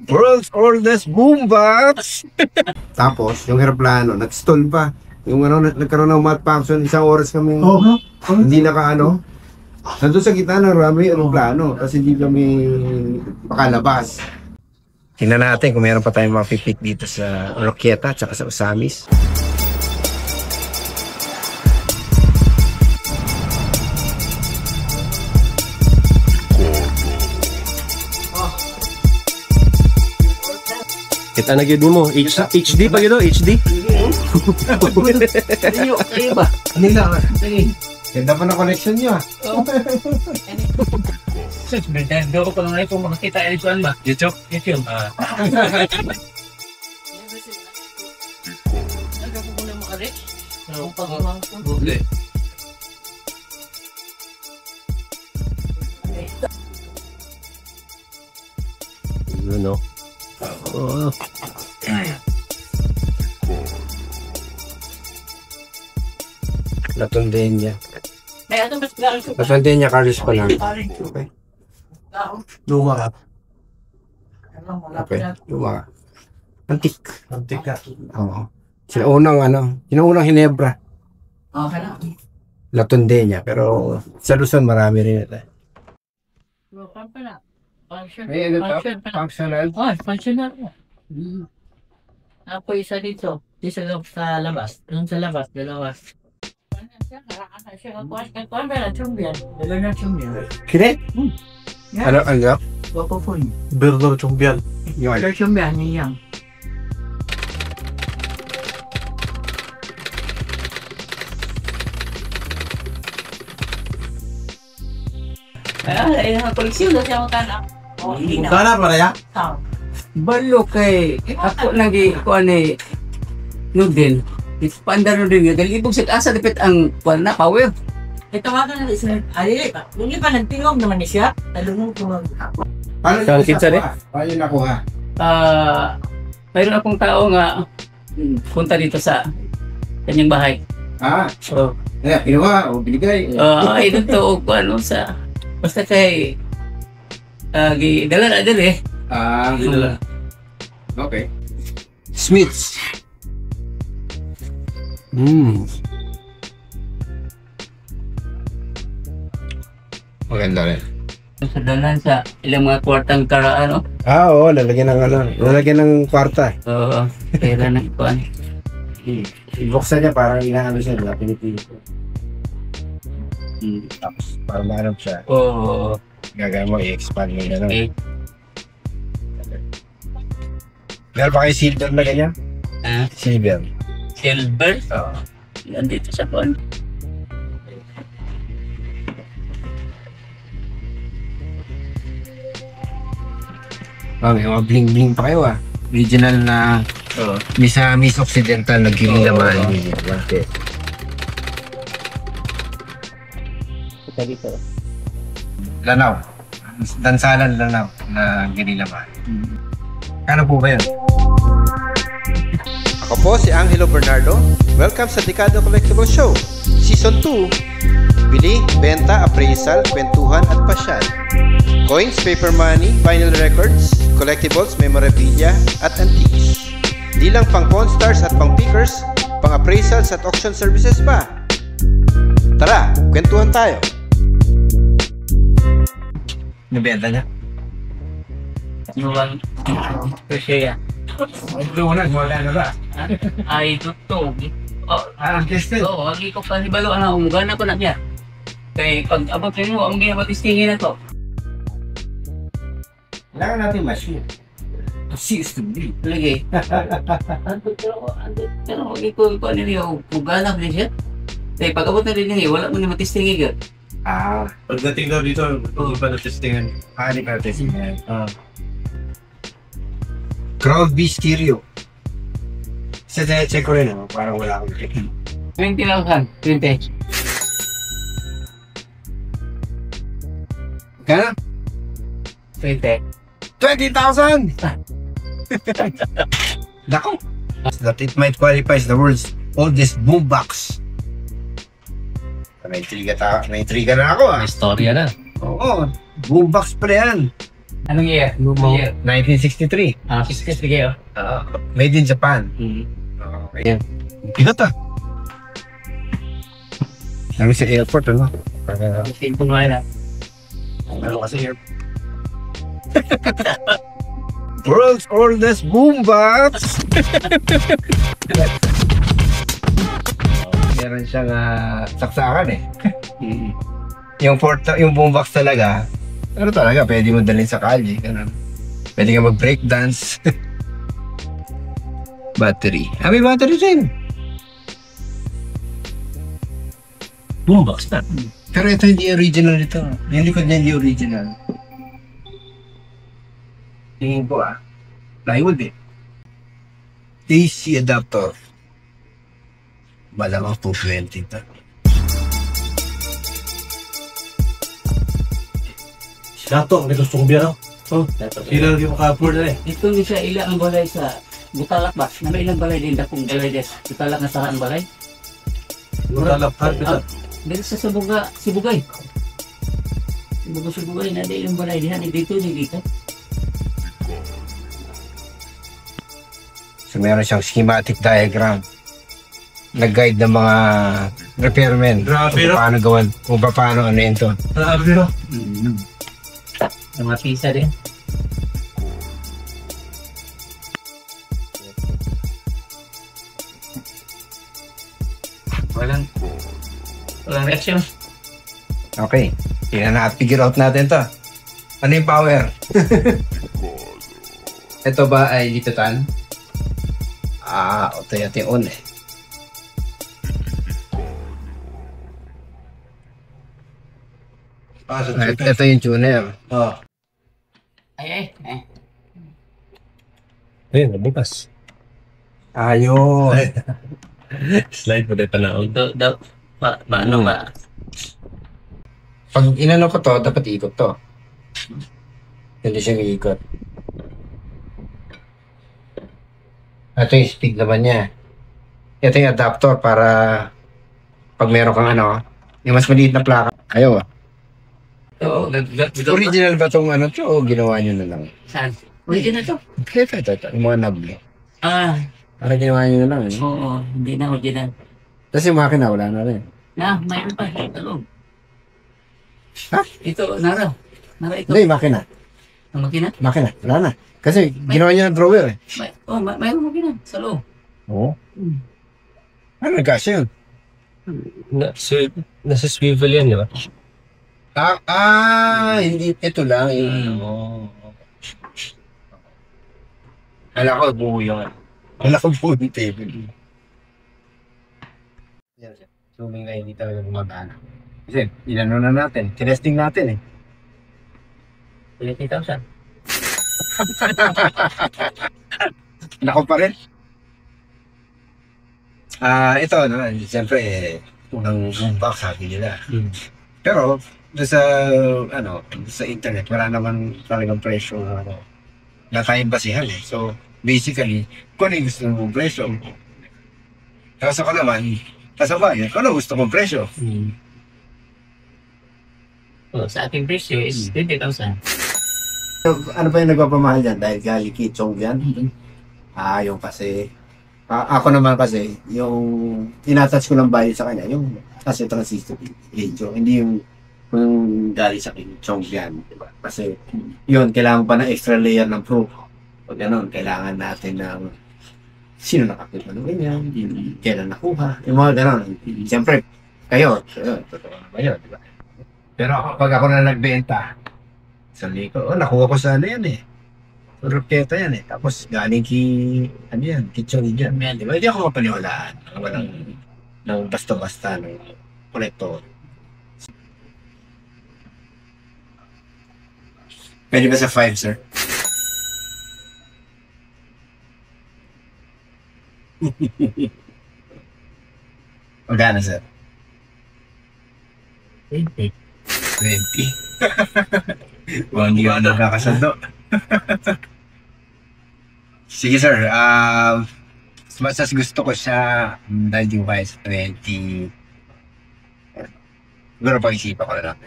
World's oldest boombox! Tapos, yung aeroplano, nag-stall pa. Yung ano, nagkaroon ng malfunction, isang oras kami hindi nakaano. Nandun sa gitna ng runway, aeroplano, kasi hindi kami makalabas. Tingnan natin kung meron pa tayong mapipik dito sa Roqueta at sa Osamis. Kita na gyud mo. HD pa gyud, HD. Kayo ba? Nila. Ganda pa na connection niyo. Daw ko lang ay kung makita ay kuan ba? YouTube. Ano ko muna maka-reach? Ano pa gawang ko? Google. Ano? Oh. Latundayin niya. May ato mas klaro ko. Latundayin niya, Carlos pa lang. Okay. Luma ka. Okay. Luma ka. Antik. Antik ka. Oo. Sinaunang Hinebra. Okay na. Latundayin niya. Pero sa Luzon, marami rin ito. Bukan pa na. Function. May ano to? Function pa na. Functional. Oh, functional na. Ako isa dito. Isa lang sa labas. Doon sa labas, dalawa. Kine? Ano? Wako po niya. Berdo chumbial. Yun. Pero siyang niya. Ay, koleksyon na siya magkana. Hindi na. Kana para ya? Balo kay ako lagi ko ani nudin. Ispandar din dali ibog sa asa dipit ang kuan na power. Ito nga na isa. Ay, hindi pa nagtingog naman ni siya. Talunong tumag. Paano Saan kinsa rin? Paano yung nakuha? Mayroon akong tao nga punta dito sa kanyang bahay. So, kinuha o binigay. Ay dito og ano sa basta kay dala na dali. Okay. Smiths. Maganda rin. Sa dalan sa ilang mga kwartang karaan, no? Oo, lalagyan ng lalagyan ng kwarta. Oo, kailan na kuan. Ibuksan niya parang inaano siya, pinipili ko. Tapos parang maanap siya. Oo. Gagawin mo, i-expand mo yun. Okay. Meron pa kayo silver na ganyan? Silver. Silver? Oo. Nandito sa kuan. May mga bling-bling pa kayo Original na Miss Occidental na giling laman. Lanaw. Dansalan Lanaw na giling laman. Kano po ba yun? Ako po si Angelo Bernardo. Welcome sa Dekado Collectible Show Season 2. Bili, benta, appraisal, kwentuhan at pasyal. Coins, paper money, vinyl records, collectibles, memorabilia at antiques. Di lang pang Pawn Stars at pang pickers, pang appraisals at auction services pa. Tara, kwentuhan tayo. Nabenta niya? Nuwang kasi Wala na ba? ay tutog. Ang tested? Oo, lagi ko pa balo ana umugana ko na niya. Kay pag abot mo ang gibatistingin na to. Kailangan natin machine. Assist to me. Lagi. Pero lagi ko ano niyo umugana din siya. Kay pag abot na din niya wala mo ni matistingi gud. Pagdating daw dito, hindi pa na-testingan. Hindi pa testingan. Crowd B stereo. Check ko rin parang wala akong check. 20 lang kan, 20. Kaya? 20. 20,000! Nako! That it might qualify as the world's oldest boombox. May intriga na ako Istorya na. Oo, boombox pa yan. Anong year? Year? 1963. Sige kayo. Made in Japan. Okay. Bigat ah. Sabi sa airport, ano? Tingin ko nga na. Ano kasi airport? World's oldest boombox! Meron siyang saksakan eh. Yung boombox talaga, ano talaga, pwede mo dalhin sa kalye. Ganun. Pwede ka mag-breakdance. Battery. May battery din. Boombox na. Pero ito hindi original ito. Yung likod niya hindi original. Tingin ko plywood eh. AC adapter. Malamang 220 ito. Dato, may gusto kong biyano. Sila yung maka-afford na eh. Dito ni siya ilang balay sa Butalak ba? Na may ilang balay din dakong balay des. Butalak na sarang balay. Butalak. Dito sa Sibugay. Sibugay na din yung balay dihan dito ni dito. So meron siyang schematic diagram. Nag-guide ng mga repairmen. Grabe, no? Kung paano ano yun to. Grabe, no? Mga pisa din. Walang reaction. Okay. Figure out natin to. Ano yung power? Ito ba ay lipitan? Ito yung on eh. Ito yung tuner. Ay. Ayun, nabukas. Ayun. Slide mo tayo panahon. Paano ba? Pag inano ko to, dapat ikot to. Hindi siya iikot. Ito yung speed naman niya. Ito yung adapter para pag meron kang yung mas maliit na plaka. Ayaw Oo. Original ba itong to o ginawa nyo na lang? Saan? Original to? Ito. Yung mga nabli. Para ginawa nyo na lang. Oo. Hindi na original. Tapos yung makina, wala na rin. Mayroon pa. Ito. Ha? Ito, Nara ito. Hindi, makina. Ang makina? Makina, wala na. Kasi ginawa niya ng drawer eh. Mayroon makina. Sa loob. Oo. Ano nagkasya yun? Nasa swivel yan, di ba? Hindi. Ito lang. Kala ko buo yung Kala ko buo yung table. Yan siya. Zooming na hindi talaga gumagana. Kasi, inano na natin. Tinesting natin eh. 20,000. Nako pa rin. Ito naman, siyempre, unang boombox sabi nila. Pero, sa internet, wala naman talagang presyo na tayong basihan eh. So, basically, kung ano yung gusto mong presyo. Tapos ako naman, kasabayan, kung ano gusto mong presyo. Sa ating presyo is 20,000. Ano pa yung nagpapamahal dyan? Dahil galing Kichong yan? Yung kasi, ako naman kasi, yung inatouch ko ng value sa kanya, yung kasi transistor radio, hindi yung galing sa Kichong yan, diba? Kasi, yun, kailangan pa ng extra layer ng proof. O gano'n, kailangan natin ng sino nakakita ng ganyan, kailan nakuha, yung mga gano'n. Siyempre, kayo, totoo naman yun, diba? Pero pag ako na nagbenta, sabi ko, nakuha ko sa yan eh. Ruketa yan eh. Tapos galing Kichong dyan. Di ba? Hindi ako mapaniwalaan. Ng basta-basta ng kolektor. Pwede ba sa 5, sir? Magkano, sir? 20. 20. Hindi ka nakakasando. Sige, sir. Mas gusto ko siya dahil yung sa 20. Siguro pag-isipan ko na lang.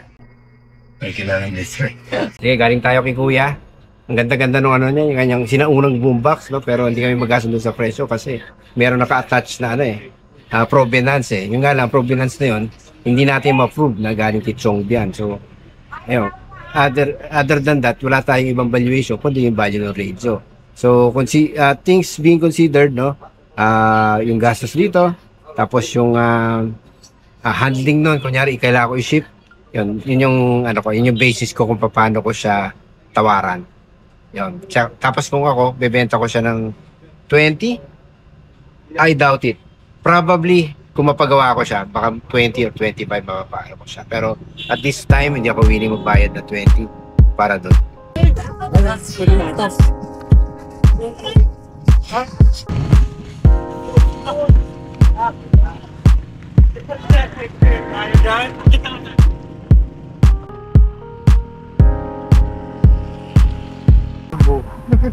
May kilala niya, sir. Sige, galing tayo kay Kuya. Ang ganda-ganda nung ano niya, yung kanyang sinaunang boombox, no? Pero hindi kami magkasundo sa presyo kasi meron naka-attach na ano provenance eh. Yung nga lang, provenance na yun, hindi natin ma-prove na galing kay Chongbian. So, ayun. Other than that, wala tayong ibang valuation kundi yung value ng radio. So, things being considered, no? Yung gastos dito, tapos yung handling nun, kunyari, kailangan ko i-ship, yun yung yun yung basis ko kung paano ko siya tawaran. Yun. Tapos kung ako, bebenta ko siya ng 20, I doubt it. Probably, kung mapagawa ko siya, baka 20 or 25 mapapagawa ko siya. Pero at this time, hindi ako willing magbayad na 20 para doon.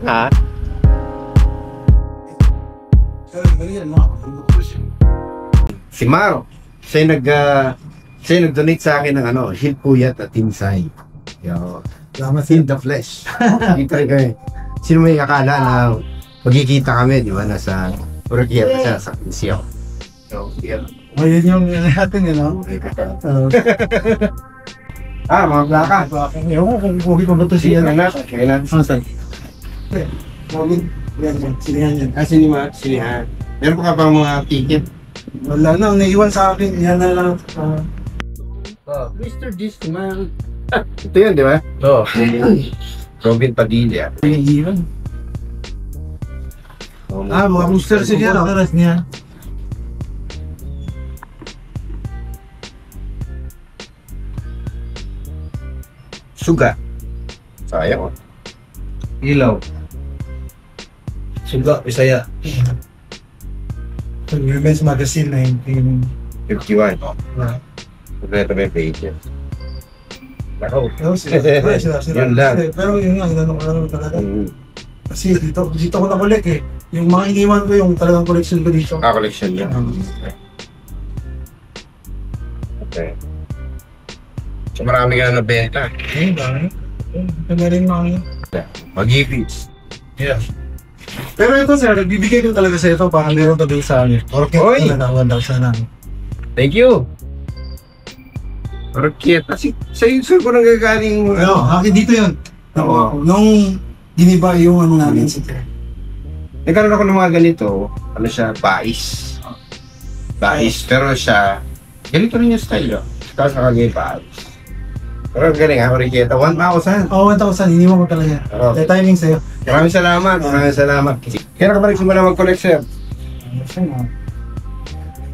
Ha? Si Maro, siya nag-donate sa akin ng hilpuyat at tinsay. Yo, in the flesh. Kita kayo. Sino may akala na magkikita kami, di ba, nasa Uragieta siya sa Misyo. So, yeah. Ngayon yung natin, Mga plaka. Ewan ko kung pogi pa ba ito siya. Kailan? Saan? Pogi. Sinihan yan. Sinihan. Meron pa ka bang mga ticket? Wala na, naiwan sa akin. Yan na lang. Mr. Disman. Ito yun, di ba? Oo. Robin Padilla. Naiiwan. Mga booster siya. Karas niya. Suga. Sayang. Ilaw. Suga, Bisaya. Women's Magazine 51. Kompleto may pages. Nakaw. Yun lang. Pero yun nga, inanong talaga. Kasi dito ko na-collect eh. Yung mga iniwan ko yung talagang collection ko dito. Collection yan. Okay. So marami ka na nabenta. Ayun ba? Ang galing mga Mag-ipis. Yeah. Pero ito sir, nagbibigay ko talaga sa ito para meron tabi sa akin. Okay, Oy! Talagang sana. Thank you. Orkiet. Kasi sa'yo ko nang gagaling. Akin dito yun. Oo. Nung giniba yung namin si Ter. Nagkaroon ako ng mga ganito. Siya? Bais. Pero siya, ganito rin yung style. Tapos nakagay bais. Pero galing ha, Orkiet. 1,000. Oo, 1,000. Iniwan ko talaga. Okay. Timing sa'yo. Maraming salamat. Kaya ka ba nagsimula mag-collect, sir?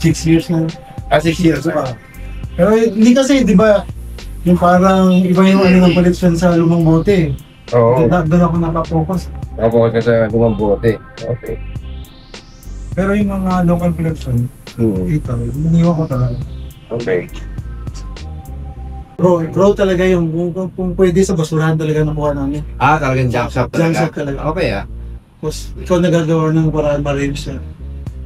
6 years na. 6 years na. Pero hindi kasi, di ba, yung parang iba yung ng collection sa lumang bote. Oo. Doon ako nakapokus. Nakapokus ka sa lumang bote. Okay. Pero yung mga local collection, ito, iniwan ko talaga. Okay. Bro talaga yung kung pwede sa basurahan talaga nakuha namin. Talagang junk shop talaga? Junk shop talaga. Okay Tapos ikaw nagagawa ng paraan ma-range siya.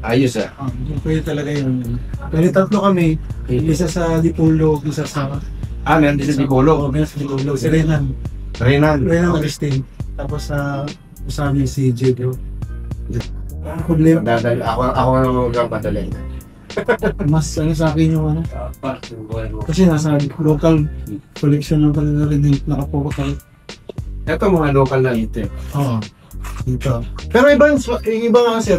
Ayos Yung pwede talaga yun. Pero tatlo kami, isa sa Dipolog, isa sa... meron din sa Dipolog. Meron sa Dipolog. Si Renan Agustin. Tapos sabi si Jedro. Ang problema. Ako na mag-gang padalin. Mas sa akin yung kasi nasa local collection lang talaga rin yung nakapokus ako. Ito mga local na dito. Dito. Pero yung iba nga sir,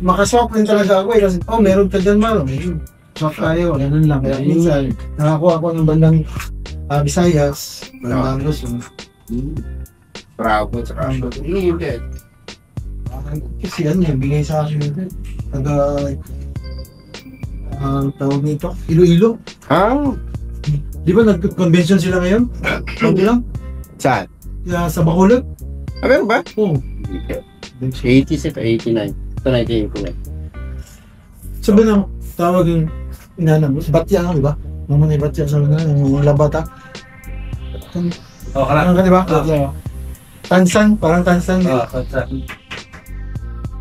makaswap rin talaga ako kasi meron ka dyan Maro. Swap tayo, ganun lang. Kaya minsan, nakakuha ako ng bandang Visayas, bandang Luzon. Bravo. Kasi yan, bigay sa akin ito. Tawag nito, Iloilo. Di ba nag-convention sila ngayon? Hindi lang? Saan? Sa Bacolod. Meron ba? Oo. 86 at 89. Ito 1989. Sabi na, tawag yung inanam, batya nga, di ba? Mga batya sa mga labata. Ano ka, di ba? Tansan, parang tansan.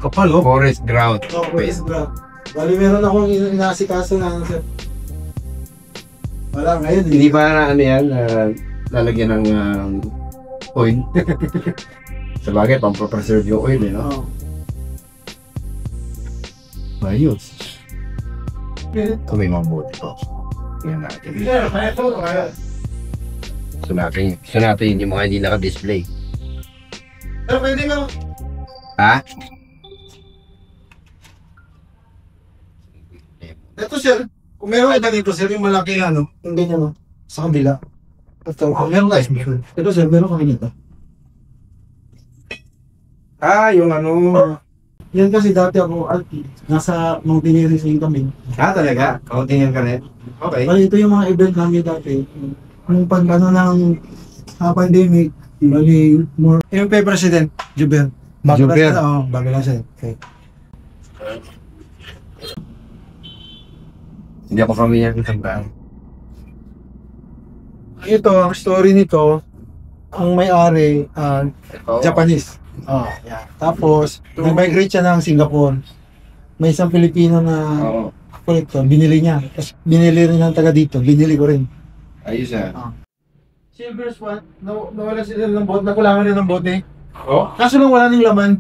Kapal, Forest ground. Forest ground. Bali, meron akong inaasikaso na Wala ngayon. Hindi ba na ano yan, lalagyan ng oil? Sa bagay, pang-preserve yung oil, no? Oo. Ayos. Ito may mga buti ko. Tingnan natin. So natin yung mga hindi naka-display. Pero pwede nga. Ha? Ito sir, kung meron ka dito sir, yung malaki ano, yung ganyan no, sa kabila. Ito, meron ka meron. Ito sir, meron kami dito. Yung ano... Yan kasi dati ako, nasa Mountaineering Sing kami. talaga? Kaunting yan ka rin? Okay. Bali, ito yung mga event namin dati. Nung pagkano ng pandemic, bali, more... Yung pay President, Juber. Juber? Oo, bago lang siya. Okay. Hindi ako familiar with ang brand. Ito, ang story nito, ang may-ari, Japanese. Oh, yeah. Tapos, nag-migrate siya ng Singapore. May isang Pilipino na kolektor, binili niya. Tapos binili rin ng taga dito, binili ko rin. Ayos Silver Swan, nawala sila ng bote, nakulangan rin ng bote. Oh? Kaso lang wala ng laman.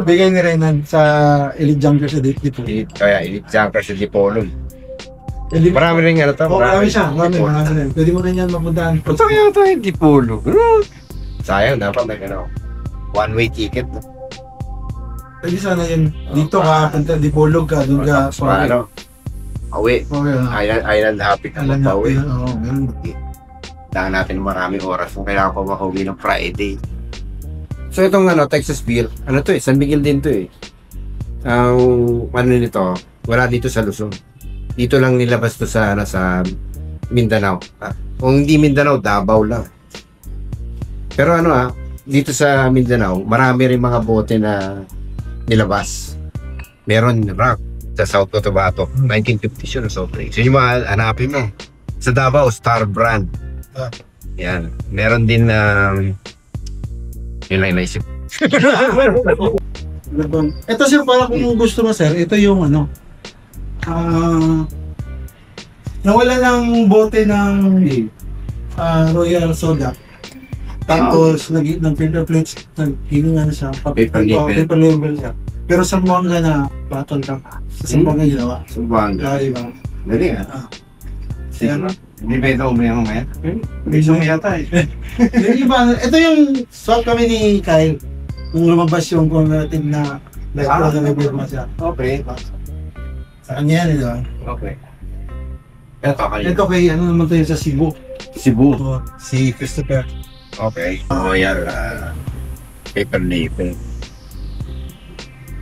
Bigay ni Renan sa Elite Junker sa Dipolo. Kaya i-junker sa Dipolo. Marami rin ano to. Marami siya, marami rin. Pwede mo rin yan mapuntahan. Punta kaya tayo Dipolo. Sayang, dapat na gano'n. One-way ticket. Pwede sana yun. Dito ka, punta Dipolo ka, doon ka. Paano? Awi. Island happy ka Alam magpa-uwi. natin, oo, ganun. Daan natin ng maraming oras kung kailangan ko makauwi ng Friday. So itong Texas Beer, to San Miguel din to eh. Ano nito, wala dito sa Luzon. Dito lang nilabas to sa Mindanao. Kung hindi Mindanao, Davao lang. Pero dito sa Mindanao, marami rin mga bote na nilabas. Meron sa South Cotabato, 1950s yun, South Lake. So yung mga hanapin mo. Sa Davao, Star Brand. Yan. Meron din yun lang naisip. Ito sir, para kung gusto mo sir, ito yung nawala ng bote ng Royal Soda. Tapos nag-paper plates, nagiging siya, Paper label. paper label siya. Pero sa Buanga na bottle ka. Sa Buanga ginawa. Sumbanga. Diba? Dali Sige. Hindi ba ito umayang umayang? May yata Yung iba, ito yung swap kami ni Kyle. Nung lumabas yung converted na nag-level mo siya. Okay. Sa kanya yan, diba? Okay. Ito kay naman tayo sa Cebu. Cebu. Si Christopher. Okay. Royal paper label.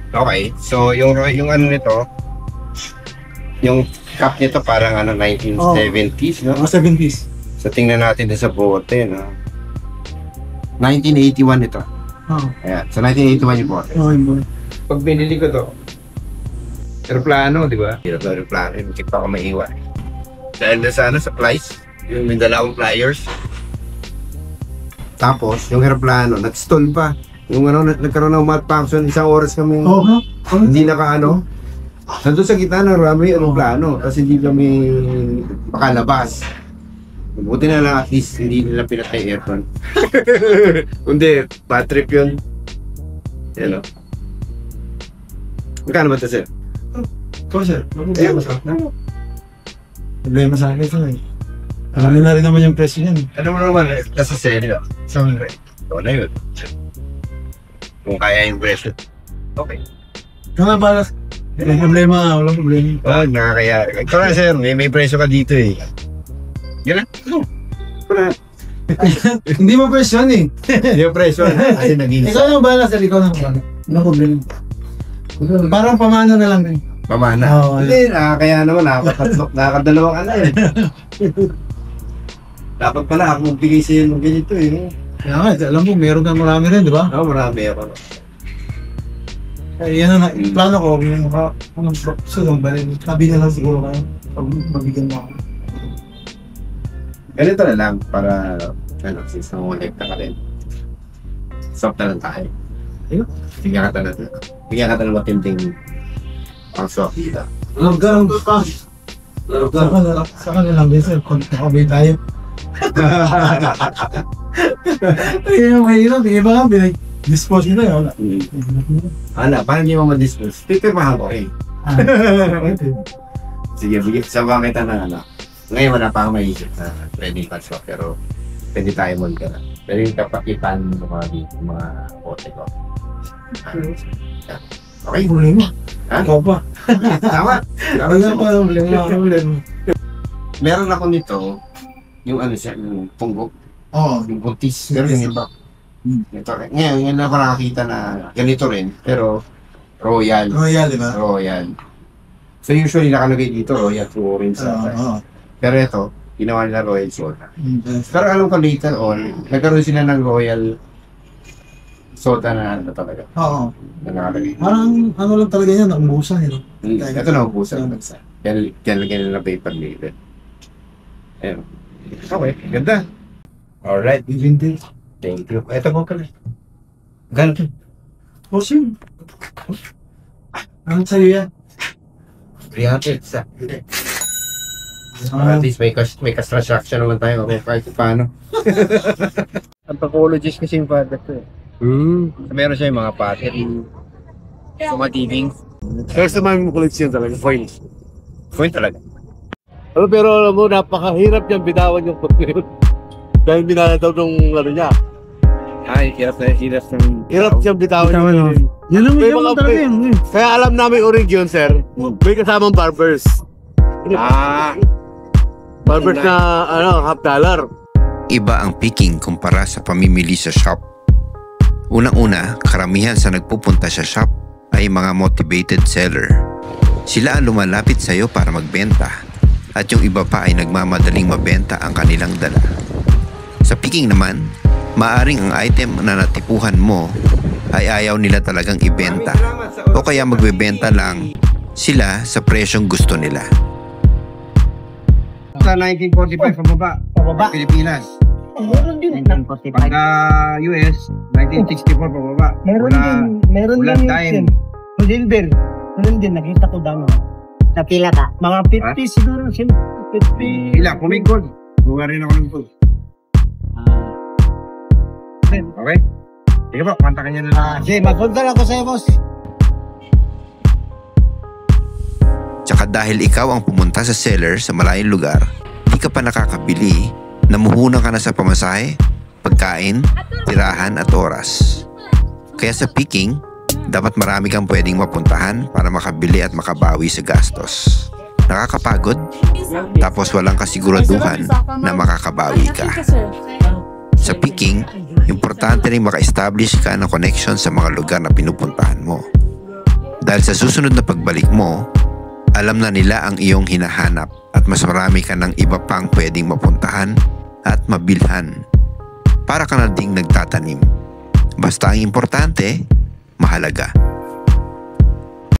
Okay. So yung nito, yung cup nito parang 1970s, no? Mga 70s. So tingnan natin din sa bote, no? 1981 ito. Ayan. So 1981 yung bote. Okay, boy. Pag binili ko to, aeroplano, di ba? Aeroplano, hindi pa ako maiwan. Dahil na sa supplies, yung Mindanao Flyers. Tapos, yung aeroplano, nag-stall pa. Yung nagkaroon ng malfunction, isang oras kami hindi nandun sa gitna ng runway aeroplano kasi hindi kami makalabas. Buti na lang at least hindi nila pinatay aircon. Kundi, bad trip yun. Yan o. Magkano ba ito, sir? Ito, sir. Problema sa akin ito eh. Alam na rin naman yung presyo niyan. Ano mo naman, nasa seryo. Sorry. Ito na yun. Kung kaya yung presyo. Okay. Kaya ba, walang problema, walang problema. Wag, nakakaya. Ito na, sir. May presyo ka dito eh. Yan lang. Wala. Hindi mo presyo yan eh. Yung presyo. Ay, naging Ikaw na bahala sir, ikaw na bahala. Walang problema. Parang pamana na lang din. pamana. Oo, Hindi, kaya naman nakakadalawang eh. Dapat pala ako magbigay sa'yo ng ganito eh. No? Kaya nga, alam mo, meron kang marami rin, di ba? Oo, marami ako. Yan na, plano ko, sunod ba rin? Sabi na lang siguro kayo, pag mabigyan mo ako. Ganito na lang para, since nangulit ka rin. Stop na lang tayo. Ayun, bigyan ka na ng matinding pang swap dito. Hanggang pa. Sa kanilang din sir, nakabay tayo. Kaya mahirap, iba nga, dispose nila yun. Ano, paano hindi mo ma-dispose? Pipirmahan ko eh. Sige, sabahan kita na ano. Ngayon wala pa akong maisip na pwede patch ko, pero pwede tayo mall ka na. Pero yung kapakitan ng mga dito, mga kote ko. Okay, Problema. Ha? Ikaw pa. Tama. Wala pa, problema. Meron ako nito, yung ano siya, yung punggo, Oo. yung buntis. Pero yung iba. Ito, ngayon ako nakakita na ganito rin, pero Royal. Royal, di ba? Royal. So usually nakalagay dito Royal to orange. Oo. Pero ito, ginawa nila Royal Soda. Yes. Pero alam ko later on, nagkaroon sila ng Royal Soda na ano talaga. Oo. Na nakalagay. Parang ano lang talaga yan, naubusan yun. Ito na ubusan. Kaya lagyan nila paper label. Ayun. Okay, ganda. Alright. Vintage. Thank you. Ito mo pala. Ganito. Oh, sim. Ano sa'yo yan? 300 sa. At least may construction naman tayo. Kahit paano. Anthropologist kasi yung father ko eh. Meron siya yung mga pottery. Sumatibing. Pero sa mga collection talaga, coins. Point talaga. Pero alam mo, napakahirap niyang bitawan yung pagkain. Dahil binala daw nung ano niya. Ay, hirap ng... Hirap siyang bitawan yung Yan ang May yan mga talaga yun. Kaya alam namin origin, sir. May kasamang barbers. Barbers na half dollar. Iba ang picking kumpara sa pamimili sa shop. Unang-una, karamihan sa nagpupunta sa shop ay mga motivated seller. Sila ang lumalapit sa iyo para magbenta at yung iba pa ay nagmamadaling mabenta ang kanilang dala. Sa picking naman, maaring ang item na natipuhan mo ay ayaw nila talagang ibenta o kaya magbebenta lang sila sa presyong gusto nila. Sa 1945 pababa. Pilipinas. Meron din. Pagka US, 1964 pababa. Meron Ulan din time. Silver. Meron din, nakita ko dami. Napila ka? Mga 50 siguro. 50. Ila, kung may gold. Buga rin ako ng gold. Okay? Sige po, kontakin niyo na lang. Sige, mag-contact ako sa'yo, boss. Tsaka dahil ikaw ang pumunta sa seller sa malayong lugar, di ka pa nakakabili, namuhunan ka na sa pamasahe, pagkain, tirahan at oras. Kaya sa picking, dapat marami kang pwedeng mapuntahan para makabili at makabawi sa gastos. Nakakapagod, tapos walang kasiguraduhan na makakabawi ka. Sa picking, importante rin maka-establish ka ng connection sa mga lugar na pinupuntahan mo. Dahil sa susunod na pagbalik mo, alam na nila ang iyong hinahanap at mas marami ka ng iba pang pwedeng mapuntahan at mabilhan. Para ka na ding nagtatanim. Basta ang importante, mahalaga.